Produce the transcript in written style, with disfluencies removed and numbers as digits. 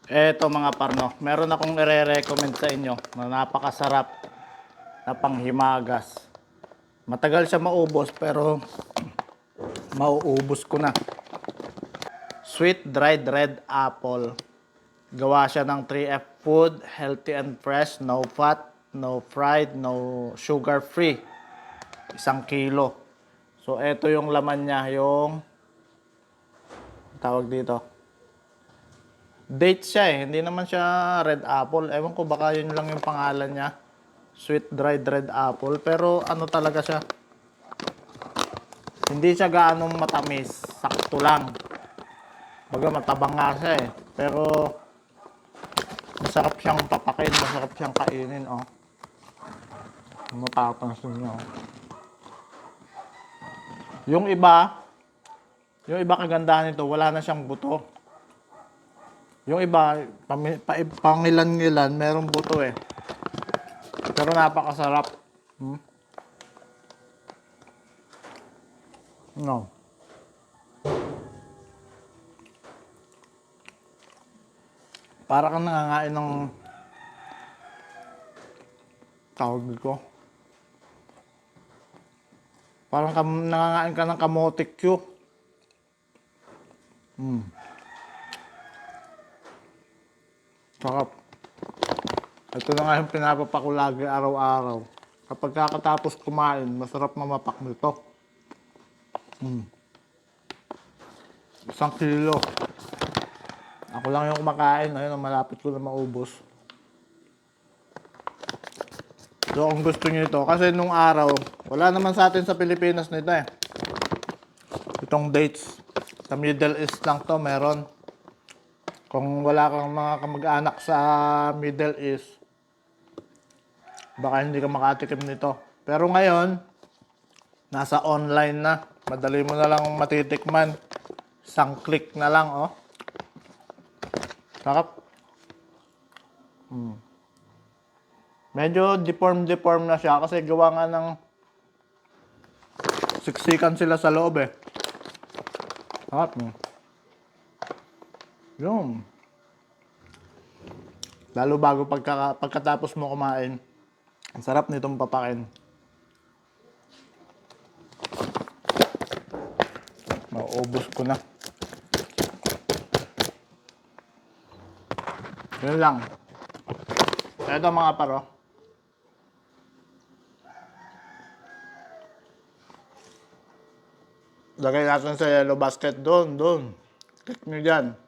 Eto mga parno, meron akong ire-recommend sa inyo na napakasarap na panghimagas. Matagal siya maubos pero mauubos ko na. Sweet dried red apple. Gawa siya ng 3F Food, healthy and fresh, no fat, no fried, no sugar free. 1 kilo. So eto yung laman niya, yung tawag dito. Date siya hindi naman siya red apple. Ewan ko baka yun lang yung pangalan niya. Sweet dried red apple. Pero ano talaga siya. Hindi siya gaanong matamis. Sakto lang. Baga matabang nga siya Pero masarap siyang papakin. Masarap siyang kainin Mapapansin nyo. Yung iba kagandahan nito, wala na siyang buto. Yung iba, pangilan-ngilan, merong buto Pero napakasarap. No. Para kang nangangain ng tawag ko. Parang nangangain ka ng kamote Q. Sarap. Ito na nga yung pinapapako lagi araw-araw. Kapag kakatapos kumain, masarap mamapak nito. 1 kilo. Ako lang yung kumakain. Ayun, malapit ko na maubos. So, kung gusto nyo ito, kasi nung araw, wala naman sa atin sa Pilipinas nito Itong dates. Sa Middle East lang to meron. Kung wala kang mga kamag-anak sa Middle East, baka hindi ka makatikim nito. Pero ngayon, nasa online na. Madali mo na lang matitikman. 1 click na lang, Sarap. Medyo deform na siya kasi gawa nga ng siksikan sila sa loob Sarap Yun. Lalo bago pagkatapos mo kumain. Ang sarap nitong papakin. Mauubos ko na. Yun lang. Ito mga paro. Lagay natin sa yellow basket doon. Click nyo dyan.